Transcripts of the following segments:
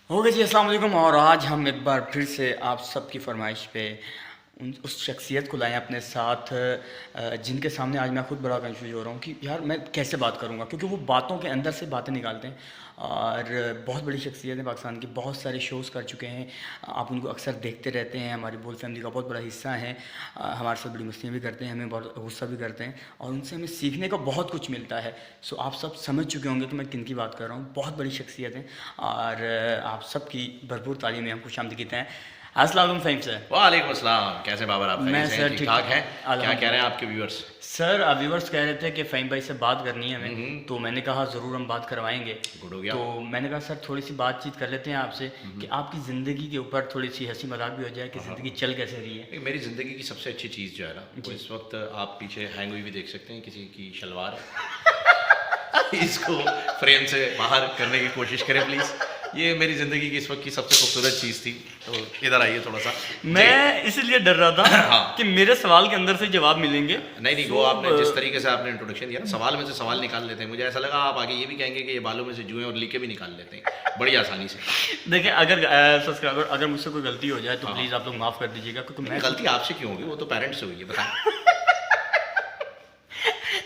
हो गया जी, अस्सलाम वालेकुम। और आज हम एक बार फिर से आप सबकी फरमाइश पे उस शख्सियत को लाएं अपने साथ, जिनके सामने आज मैं खुद बड़ा कंफ्यूज हो रहा हूँ कि यार मैं कैसे बात करूँगा, क्योंकि वो बातों के अंदर से बातें निकालते हैं। और बहुत बड़ी शख्सियत है पाकिस्तान की, बहुत सारे शोज़ कर चुके हैं, आप उनको अक्सर देखते रहते हैं, हमारी बोल फैमिली का बहुत बड़ा हिस्सा है, हमारे साथ बड़ी मस्तियाँ भी करते हैं, हमें बहुत गुस्सा भी करते हैं और उनसे हमें सीखने का बहुत कुछ मिलता है। सो आप सब समझ चुके होंगे कि मैं किन की बात कर रहा हूँ। बहुत बड़ी शख्सियत है और आप सबकी भरपूर तालीम में हम खुशामदीद कहते हैं। अस्सलाम वालेकुम फ़हीम सर। वालेकुम अस्सलाम। कैसे बाबर, आप मैं खैरियत से सर हैं? ठीक ठीक-ठाक हैं? क्या अल्हम्दुलिल्लाह। कह रहे हैं आपके व्यूअर्स? सर व्यूवर्स कह रहे थे कि फ़हीम भाई से बात करनी है हमें, तो मैंने कहा ज़रूर हम बात करवाएंगे। गुड हो गया। तो मैंने कहा सर थोड़ी सी बातचीत कर लेते हैं आपसे कि आपकी ज़िंदगी के ऊपर थोड़ी सी हंसी मजाक भी हो जाए कि ज़िंदगी चल कैसे रही है। एक मेरी ज़िंदगी की सबसे अच्छी चीज़ जो है ना, वो इस वक्त आप पीछे हैंग हुई भी देख सकते हैं, किसी की शलवार है। इसको फ्रेम से बाहर करने की कोशिश करें प्लीज़। ये मेरी ज़िंदगी की इस वक्त की सबसे खूबसूरत चीज़ थी। तो इधर आइए थोड़ा सा। मैं इसलिए डर रहा था हाँ। कि मेरे सवाल के अंदर से जवाब मिलेंगे। नहीं, वो आपने जिस तरीके से आपने इंट्रोडक्शन दिया ना, सवाल में से सवाल निकाल लेते हैं, मुझे ऐसा लगा आप आगे ये भी कहेंगे कि ये बालों में से जुएं और लीके भी निकाल लेते हैं बड़ी आसानी से। देखिए, अगर सब्सक्राइबर अगर मुझसे कोई गलती हो जाए तो प्लीज़ आप लोग माफ़ कर दीजिएगा, क्योंकि मैं गलती आपसे क्यों होगी? वो तो पेरेंट्स से हुई है, बताएं।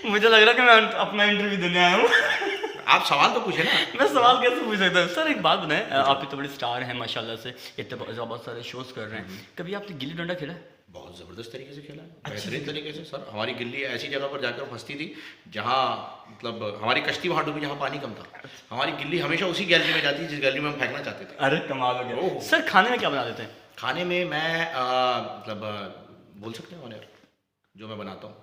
मुझे लग रहा है कि मैं अपना इंटरव्यू देने आया हूँ। आप सवाल तो पूछे ना। मैं सवाल कैसे पूछ सकता हूँ सर? एक बात बताएं, आप इतने बड़े स्टार हैं माशाल्लाह से, इतने बहुत सारे शोज कर रहे हैं, कभी आपने गिल्ली डंडा खेला है? बहुत ज़बरदस्त तरीके से खेला है, बेहतरीन तरीके से सर। हमारी गिल्ली ऐसी जगह पर जाकर फंसती थी जहाँ मतलब हमारी कश्ती वहाँ डूबी जहाँ पानी कम था। हमारी गिल्ली हमेशा उसी गैलरी में जाती जिस गैलरी में हम फेंकना चाहते थे। अरे कमाल हो गया। ओह। सर खाने में क्या बना देते हैं? खाने में मैं मतलब बोल सकते हैं ऑनर जो मैं बनाता हूँ,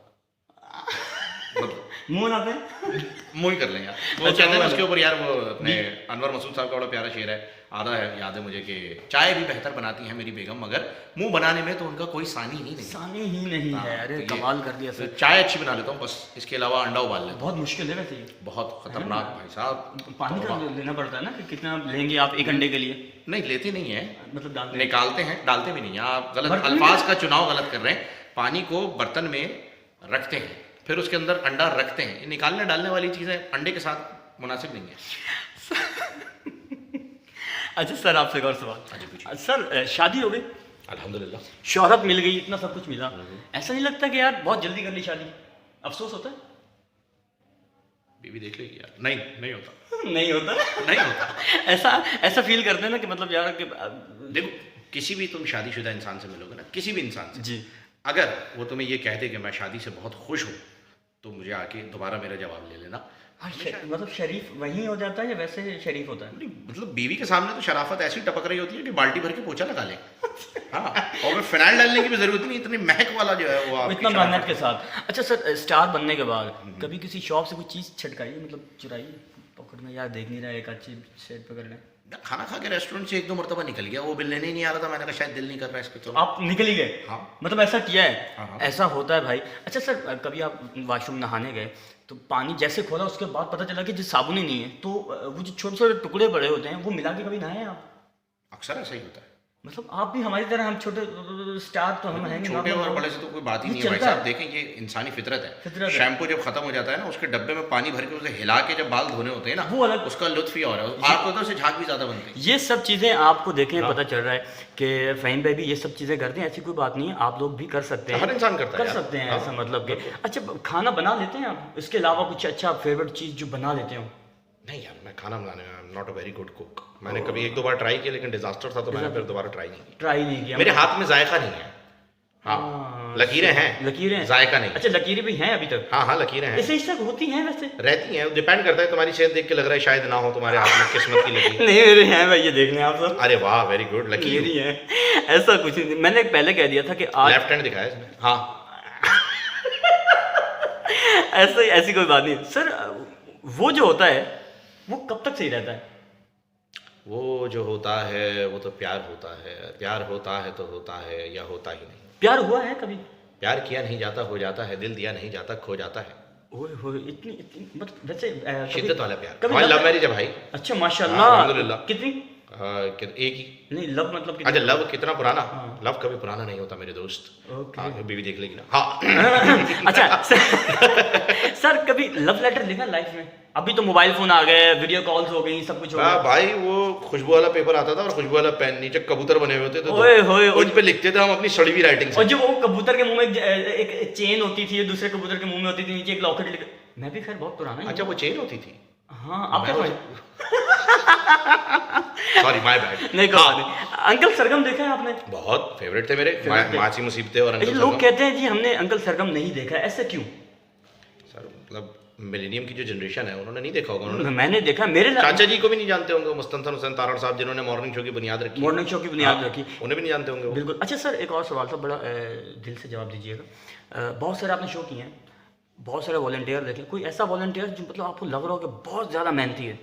मतलब मुंह बनाते हैं? मुँह ही कर लें यार। वो अच्छा, कहते हैं ना वो उसके ऊपर यार, वो अपने अनवर मसूद साहब का बड़ा प्यारा शेर है, आधा है याद है मुझे, कि चाय भी बेहतर बनाती है मेरी बेगम, मगर मुंह बनाने में तो उनका कोई सानी ही नहीं। सानी ही नहीं हाँ, है। अरे तो ये- कमाल कर दिया तो सर। चाय अच्छी बना लेता हूँ बस, इसके अलावा अंडा उबाल लेता हूँ। बहुत मुश्किल है वैसे ये। बहुत खतरनाक भाई साहब। पानी का लेना पड़ता है ना कि कितना लेंगे आप एक अंडे के लिए? नहीं लेते नहीं है, मतलब डालते हैं? निकालते हैं, डालते भी नहीं हैं। आप गलत बर्तन में? अल्फाज का चुनाव गलत कर रहे हैं। पानी को बर्तन में रखते हैं, फिर उसके अंदर अंडा रखते हैं। ये निकालने डालने वाली चीज़ें अंडे के साथ मुनासिब नहीं है। अच्छा सर, आपसे एक और सवाल। हाँ जी, पूछिए। सर शादी हो गई, अल्हम्दुलिल्लाह। शोहरत मिल गई, इतना सब कुछ मिला, ऐसा नहीं लगता कि यार बहुत जल्दी कर ली शादी? अफसोस होता है? बीवी देख लेगी यार। नहीं, नहीं होता। नहीं होता? नहीं होता। ऐसा ऐसा फील करते हैं ना कि मतलब यार कि देखो, किसी भी तुम शादीशुदा इंसान से मिलोगे ना, किसी भी इंसान से, जी अगर वो तुम्हें ये कह दे कि मैं शादी से बहुत खुश हूँ, तो मुझे आके दोबारा मेरा जवाब ले लेना। हाँ, मतलब शरीफ वही हो जाता है या वैसे शरीफ होता है? नहीं, मतलब बीवी के सामने तो शराफत ऐसी टपक रही होती है कि बाल्टी भर के पोछा लगा ले। हाँ, और मैं फिनाइल डालने की भी जरूरत नहीं, इतनी महक वाला जो है वो आपकी इतना शराफत मेहनत के साथ। अच्छा सर, स्टार बनने के बाद कभी किसी शॉप से कोई चीज़ छटकाई, मतलब चुराई, पकड़ना यार देख नहीं रहा है, एक अच्छी शेड पकड़ लें? खाना खा के रेस्टोरेंट से एक दो मरतबा निकल गया, वो बिल लेने ही नहीं आ रहा था, मैंने कहा शायद दिल नहीं कर रहा इसको, तो आप निकल ही गए? हाँ। मतलब ऐसा किया है? हाँ। ऐसा होता है भाई। अच्छा सर, कभी आप वॉशरूम नहाने गए तो पानी जैसे खोला उसके बाद पता चला कि जो साबुन ही नहीं है, तो वो जो छोटे छोटे टुकड़े बड़े होते हैं वो मिला के कभी नहाए आप? अक्सर ऐसा ही होता है। मतलब आप भी हमारी तरह, हम छोटे स्टार तो हम हैं छोटे और बड़े से तो कोई बात ही ये नहीं है भाई चलता साहब। है। देखें, ये इंसानी फितरत फितरत है। है। शैम्पू जब खत्म हो जाता है ना, उसके डब्बे में पानी भर के उसे हिला के जब बाल धोने होते हैं ना, वो अलग। उसका लुत्फ ही और है। आपको तो उसे झाग भी ज्यादा बनते हैं। ये सब चीज़ें आपको देखें हाँ। पता चल रहा है कि फ़हीम भाई भी ये सब चीज़ें करते हैं, ऐसी कोई बात नहीं है, आप लोग भी कर सकते हैं। हर इंसान करता है कर यार। सकते हैं हाँ। ऐसा मतलब कि। अच्छा, खाना बना लेते हैं आप? इसके अलावा कुछ अच्छा फेवरेट चीज़ जो बना लेते हो? नहीं यार, मैं खाना बनाने में I am not a very good cook. मैंने कभी एक दो बार ट्राई किया, लेकिन डिजास्टर था, तो मैंने फिर दोबारा ट्राई नहीं किया। ट्राई नहीं किया? मेरे हाथ में जायका नहीं है। हाँ, हाँ, लकीरें हैं, लकीरें, जायका नहीं। अच्छा लकीरें भी हैं अभी तक? हाँ हाँ, लकीरें हैं, ऐसे तक होती हैं वैसे? रहती हैं। डिपेंड करता है, तुम्हारी सेहत देख के लग रहा है शायद ना हो तुम्हारे हाथ में किस्मत की लकीर। नहीं मेरे हैं भाई, ये देख लें आप सब। अरे वाह, वेरी गुड। लकीर मेरी है, ऐसा कुछ नहीं। मैंने पहले कह दिया था कि आज लेफ्ट हैंड दिखाया इसने। हाँ, ऐसा ऐसी कोई बात नहीं सर। वो जो होता है वो कब तक सही रहता है? वो जो होता है वो तो प्यार होता है। प्यार होता है तो होता है, या होता ही नहीं। प्यार हुआ है कभी? प्यार किया नहीं जाता हो जाता है, दिल दिया नहीं जाता खो जाता है। ओए होए, इतनी इतनी मतलब वैसे शिद्दत वाला प्यार। कभी हमारी लव लव मैरिज है भाई। अच्छा हाँ, माशाल्लाह। अल्हम्दुलिल्लाह। कितनी? एक ही। नहीं, लव मतलब कि अच्छा, लव कितना पुराना? लव कभी पुराना नहीं होता मेरे दोस्त। ओके। हाँ, बीवी देख लेगी ना। हाँ। अच्छा सर कभी लव लेटर लिखा लाइफ में? अभी तो मोबाइल फोन आ गए, वीडियो कॉल्स हो गई, सब कुछ हो हाँ गया। भाई, वो खुशबू वाला पेपर आता था और खुशबू वाला पेन, नीचे कबूतर बने हुए होते थे, ओए होए, उन पे लिखते थे हम अपनी सड़ी हुई राइटिंग और से। जो वो कबूतर के मुंह में एक चेन होती थी, दूसरे कबूतर के मुंह में होती थी, नीचे एक लॉकेट लिखा। मैं भी खैर बहुत पुराना ही अच्छा, हूँ। वो चेन होती थी? हाँ, आप क्या समझ सॉरी, माय बैड। नहीं कोई बात नहीं। अंकल सरगम देखा है आपने? बहुत फेवरेट थे मेरे, Favorite थे। माची मुसीबतें और ये अंकल लोग सरगम। कहते हैं जी हमने अंकल सरगम नहीं देखा, ऐसा क्यों? सर मतलब मिलेनियम की जो जनरेशन है उन्होंने नहीं देखा होगा। उन्होंने मैंने देखा, मेरे चाचा जी को भी नहीं जानते होंगे, मुस्तफा हुसैन तारण साहब जिन्होंने मॉर्निंग शो की बुनियाद रखी। मॉर्निंग शो की बुनियाद हाँ, रखी। उन्हें भी नहीं जानते होंगे वो। बिल्कुल। अच्छा सर, एक और सवाल था, बड़ा दिल से जवाब दीजिएगा। बहुत सारे आपने शो किए हैं, बहुत सारे वॉलंटियर देखे, कोई ऐसा वॉलंटियर जो मतलब आपको लग रहा हो कि बहुत ज़्यादा मेहनती है?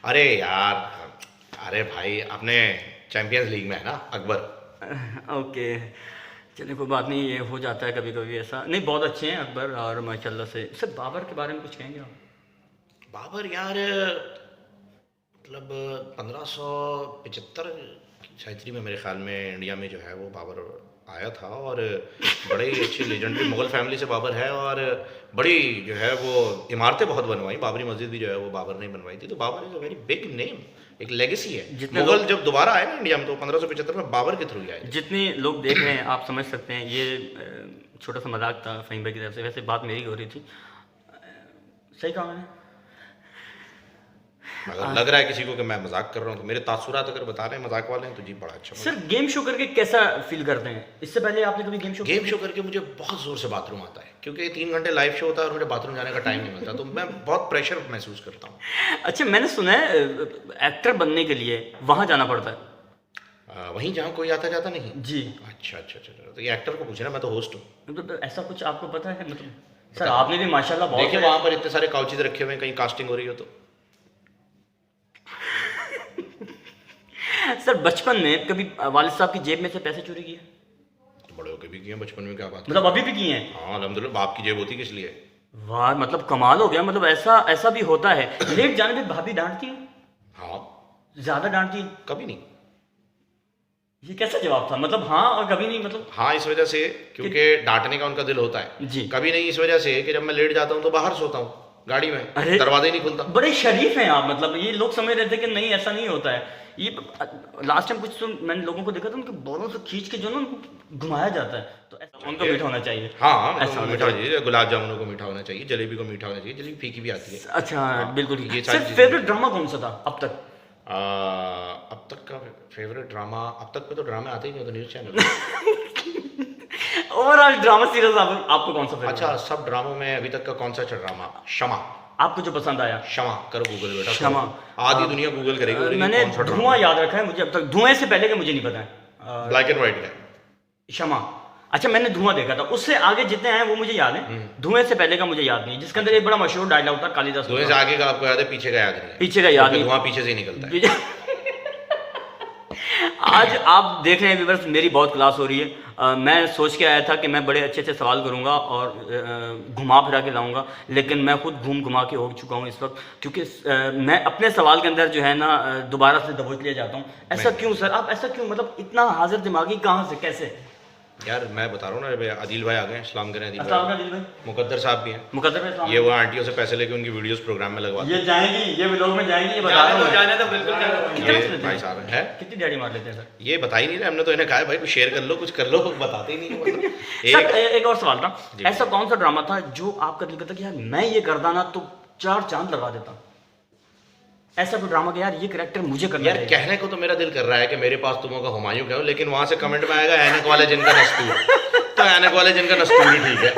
अरे यार, अरे भाई, अपने चैंपियंस लीग में है ना अकबर। ओके, चलिए कोई बात नहीं, ये हो जाता है कभी कभी ऐसा। नहीं, बहुत अच्छे हैं अकबर, और माशाल्लाह से। सर बाबर के बारे में कुछ कहेंगे आप? बाबर यार, मतलब 1575 की सेंचुरी में मेरे ख्याल में इंडिया में जो है वो बाबर आया था, और बड़े ही अच्छी लेजेंडरी मुगल फैमिली से बाबर है, और बड़ी जो है वो इमारतें बहुत बनवाई। बाबरी मस्जिद भी जो है वो बाबर ने बनवाई थी। तो Babur is a very big name, एक लेगेसी है। जितने मुगल लोग- जब दोबारा आए ना इंडिया में तो 1575 में बाबर के थ्रू ही आए थे। जितने लोग देख रहे हैं आप समझ सकते हैं, ये छोटा सा मजाक था फ़हीम भाई की तरफ से। वैसे बात मेरी हो रही थी। सही कहा मैंने? अगर लग रहा है किसी को कि मैं मजाक कर रहा हूँ तो मेरे तासुरात अगर बता रहे हैं मजाक वाले हैं तो जी बड़ा अच्छा। सर गेम शो करके कैसा फील करते हैं? इससे पहले आपने कभी गेम शो गेम शो करके मुझे बहुत जोर से बाथरूम आता है, क्योंकि 3 घंटे लाइव शो होता है और मुझे बाथरूम जाने का टाइम नहीं मिलता, तो मैं बहुत प्रेशर महसूस करता हूँ। अच्छा, मैंने सुना है एक्टर बनने के लिए वहाँ जाना पड़ता है। वहीं जहाँ कोई आता जाता नहीं। जी। अच्छा अच्छा अच्छा, तो ये एक्टर को पूछना, मैं तो होस्ट हूँ। मतलब ऐसा कुछ आपको पता है? मतलब सर आपने भी माशाल्लाह बहुत देखिए वहाँ पर इतने सारे काउचेज रखे हुए हैं, कहीं कास्टिंग हो रही हो तो। सर बचपन में कभी वालिद साहब की जेब में से पैसे चोरी किए? तो बड़े होके भी किए हैं, बचपन में क्या बात है। मतलब अभी भी किए हैं? हाँ अल्हम्दुलिल्लाह, बाप की जेब होती किस लिए। वाह, मतलब कमाल हो गया। मतलब ऐसा ऐसा भी होता है। लेट जाने पे भाभी डांटती है? हाँ, ज्यादा डांटती है? कभी नहीं। ये कैसा जवाब था? मतलब हाँ और कभी नहीं, मतलब? हाँ इस वजह से क्योंकि डांटने का उनका दिल होता है। जी। कभी नहीं इस वजह से कि जब मैं लेट जाता हूँ तो बाहर सोता हूँ गाड़ी में, अरे! दरवाजा ही नहीं खुलता। बड़े शरीफ हैं आप। मतलब ये लोग समझ रहे थे कि नहीं ऐसा नहीं होता है। ये लास्ट टाइम कुछ तो मैंने लोगों को देखा था, उनके बालों से खींच के जो ना उनको घुमाया जाता है, तो ऐसा उनको मीठा होना चाहिए। हाँ ऐसा मतलब होना मीठा होना चाहिए, गुलाब जामुनों को मीठा होना चाहिए, जलेबी को मीठा होना चाहिए, जलेबी फीकी भी आती है। अच्छा, बिल्कुल। ये सारी सर चीजें- फेवरेट ड्रामा कौन सा था अब तक? अब तक का फेवरेट ड्रामा, अब तक पे तो ड्रामे आते ही नहीं, तो news channel. Overall drama series आपको कौन सा फेवरेट? अच्छा, सब ड्रामों में अभी तक का कौन सा अच्छा ड्रामा? क्षमा। आपको जो पसंद आया? क्षमा करो गूगल बेटा, क्षमा। आधी दुनिया गूगल करेगी बोलेगी मैंने कौन सा ड्रामा। धुआं याद रखा है मुझे अब तक, धुएं से पहले का मुझे नहीं पता है। ब्लैक एंड व्हाइट का। क्षमा। अच्छा, मैंने धुआं देखा था, उससे आगे जितने हैं वो मुझे याद है। धुएं से पहले का मुझे याद नहीं, जिसके अंदर एक बड़ा मशहूर डायलॉग था कालिदास। धुएं से आगे का आपको याद है, पीछे का याद नहीं है। पीछे का याद क्योंकि नहीं। धुआं पीछे से ही निकलता है। आज आप देख रहे हैं व्यूअर्स, मेरी बहुत क्लास हो रही है। मैं सोच के आया था कि मैं बड़े अच्छे अच्छे सवाल करूंगा और घुमा फिरा के लाऊंगा, लेकिन मैं खुद घूम घुमा के हो चुका हूं इस वक्त, क्योंकि मैं अपने सवाल के अंदर जो है ना दोबारा से दबोच लिया जाता हूं। ऐसा क्यों सर? आप ऐसा क्यों, मतलब इतना हाजिर दिमागी कहाँ से, कैसे? यार मैं बता रहा हूँ ना, अदिल भाई आ गए, सलाम करें अदिल अस्सलाम भाई। वालेकुम भाई। मुकद्दर साहब भी हैं। मुकद्दर भाई अस्सलाम ये वो आंटियों से पैसे लेके उनकी वीडियोस प्रोग्राम में लगवाते ये जाएंगी, ये व्लॉग में जाएंगी, ये बता रहा हूं। जाने तो बिल्कुल जाने हैं। कितने ये पैसे लेते भाई हैं? साहब है, कितनी दिहाड़ी मार लेते हैं सर? ये बता ही नहीं रहे, हमने तो इन्हें कहा है भाई कुछ शेयर कर लो, कुछ कर लो, बताते ही नहीं है, मतलब सर एक और सवाल था, जी। ऐसा कौन सा ड्रामा था जो आपका दिल करता कि यार मैं ये करता ना तो 4 चांद लगा देता? ऐसा कोई ड्रामा कि यार ये कैरेक्टर मुझे करना यार चाहिए। कहने को तो मेरा दिल कर रहा है कि मेरे पास तुमों का हुमायूं क्या हो, लेकिन वहां से कमेंट में आएगा ऐनक वाले जिनका नस्तूर, तो ऐनक वाले जिनका नस्तूर ही ठीक है।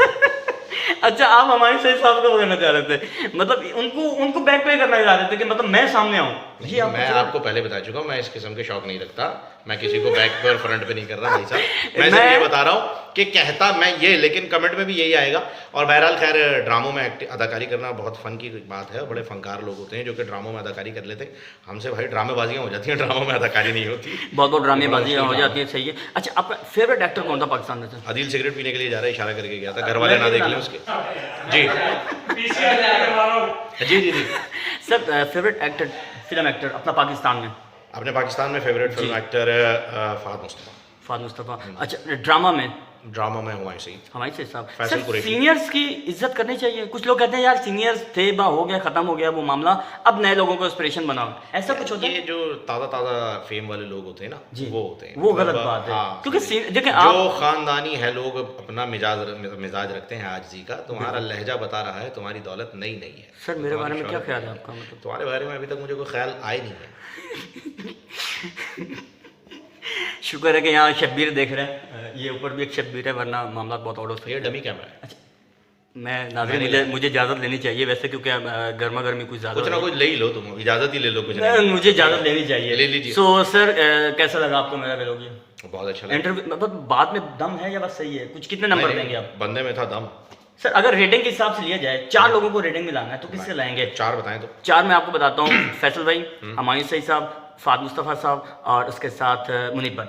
अच्छा, आप हमारे सही साहब को करना चाह रहे थे, मतलब उनको बैक पे करना चाह रहे थे कि मतलब मैं सामने आऊं। ये मैं आपको पहले बता चुका हूँ, मैं इस किस्म के शौक नहीं रखता, मैं किसी को बैक पे और फ्रंट पे नहीं कर रहा भाई साहब। मैं सिर्फ ये बता रहा हूँ कि कहता मैं ये, लेकिन कमेंट में भी यही आएगा। और बहरहाल खैर ड्रामों में अदाकारी करना बहुत फ़न की बात है, बड़े फनकार लोग होते हैं जो कि ड्रामों में अदाकारी कर लेते हैं। हमसे भाई ड्रामेबाजियाँ हो जाती हैं, ड्रामों में अदाकारी नहीं होती। बहुत बहुत ड्रामेबाजियाँ हो जाती है, सही है। अच्छा, आपका फेवरेट एक्टर कौन था पाकिस्तान में से? आदिल सिगरेट पीने के लिए जा रहा है, इशारा करके गया था, घर वाले ना देख लें उसके। जी जी जी जी। Sir favourite actor, film actor अपना पाकिस्तान में? अपने पाकिस्तान में फेवरेट फिल्म एक्टर है फहद मुस्तफ़ा। फहद मुस्तफ़ा। अच्छा, ड्रामा में? ड्रामा में हुमायूं सईद। हमारे से साहब। फैसल सर कुरैशी। सीनियर्स की इज्जत करनी चाहिए। कुछ लोग कहते हैं यार सीनियर्स थे बा, हो गया, खत्म हो गया वो मामला, अब नए लोगों को इंस्पिरेशन बनाओ, ऐसा कुछ होता है? ये जो ताज़ा फेम वाले लोग होते हैं ना, वो होते हैं, वो गलत मतलब, बात है। हाँ, क्योंकि देखिए जो खानदानी है लोग अपना मिजाज रखते हैं आजिज़ी का। तुम्हारा लहजा बता रहा है तुम्हारी दौलत नई नहीं है। सर मेरे बारे में क्या ख्याल है आपका? मतलब तुम्हारे बारे में अभी तक मुझे कोई ख्याल आया नहीं है। शुक्र है कि यहाँ शब्बीर देख रहे हैं, ये ऊपर भी एक शब्बीर है, वरना मामला बहुत और हो सकते ये हैं। डमी कैमरा है। अच्छा, मैं नाज़रीन मुझे इजाज़त लेनी चाहिए वैसे, क्योंकि गर्मा गर्मी कुछ ज़्यादा कुछ ना कुछ ले ही लो, तुम इजाज़त ही ले लो, कुछ नहीं, मुझे इजाज़त लेनी चाहिए। ले लीजिए। सो सर कैसा लगा आपको मेरा वेलोग? बहुत अच्छा लगा। इंटरव्यू मतलब बात में दम है या बस सही है? कुछ कितने नंबर देंगे आप? बंदे में था दम। सर अगर रेटिंग के हिसाब से लिया जाए, 4 लोगों को रेटिंग मिलाना है तो किससे लाएंगे? 4 बताएं तो। 4 मैं आपको बताता हूँ। फैसल भाई, हुमायूं सईद साहब, फहद मुस्तफ़ा साहब और उसके साथ मुनीब भाई।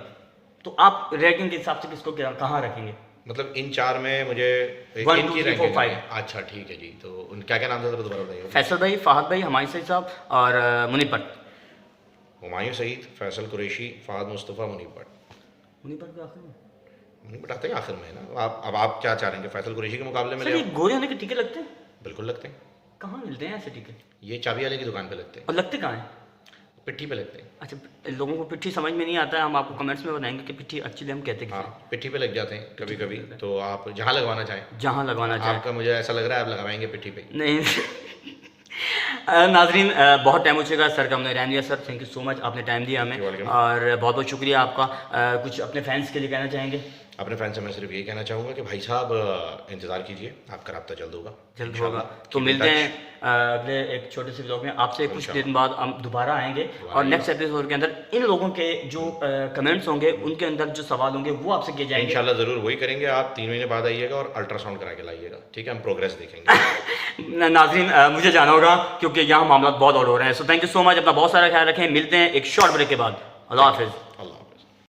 तो आप रेटिंग के हिसाब से किसको कहाँ रखेंगे? मतलब इन 4 में मुझे 1 2 इनकी 3 4 रैंकिंग 5। अच्छा ठीक है जी। तो उन क्या क्या नाम था, दोबारा बताइए। फैसल भाई, फहद भाई, हुमायूं सईद साहब और मुनीब भट्ट। हुमायूं सईद, फैसल कुरैशी, फहद मुस्तफ़ा, मुनीब भट्ट। मुनीब भट्ट के आखिर में? मुनीब भट्ट आते हैं आखिर में ना। आप क्या चाह रहे हैं, फैसल कुरैशी के मुकाबले में सर ले ये आओ? गोरे होने के टीके लगते हैं? बिल्कुल लगते हैं। कहाँ मिलते हैं ऐसे टीके? ये चाबी वाले की दुकान पे लगते हैं, और लगते कहाँ हैं? पिट्ठी पे लगते हैं। अच्छा, लोगों को पिट्ठी समझ में नहीं आता है, हम आपको कमेंट्स में बताएंगे कि पिट्ठी एक्चुअली हम कहते हाँ, हैं पिट्ठी पे लग जाते हैं कभी कभी। तो आप जहाँ लगवाना चाहें। जहाँ लगवाना चाहे। आपका मुझे ऐसा लग रहा है आप लगवाएंगे पिट्ठी पे। नहीं नाजरीन बहुत टाइम हो चुका है, सर का हमने टाइम दिया। Sir thank you so much, आपने टाइम दिया हमें, और बहुत बहुत शुक्रिया आपका। कुछ अपने फैंस के लिए कहना चाहेंगे? अपने फैन से मैं सिर्फ यही कहना चाहूँगा कि भाई साहब इंतज़ार कीजिए, आपका राब्ता जल्द होगा, जल्द होगा। तो मिलते हैं अगले एक छोटे से व्लॉग में आपसे। कुछ दिन बाद हम दोबारा आएंगे और नेक्स्ट एपिसोड के अंदर इन लोगों के जो कमेंट्स होंगे, उनके अंदर जो सवाल होंगे वो आपसे किए जाएंगे। इंशाल्लाह ज़रूर वही करेंगे। आप 3 महीने बाद आइएगा और अल्ट्रासाउंड करा के लाइएगा, ठीक है? हम प्रोग्रेस देखेंगे। नाजरीन मुझे जाना होगा क्योंकि यहाँ मामला बहुत और हो रहे हैं। So thank you so much, अपना बहुत सारा ख्याल रखें। मिलते हैं एक शॉर्ट ब्रेक के बाद। अल्लाह हाफिज़। अल्लाह।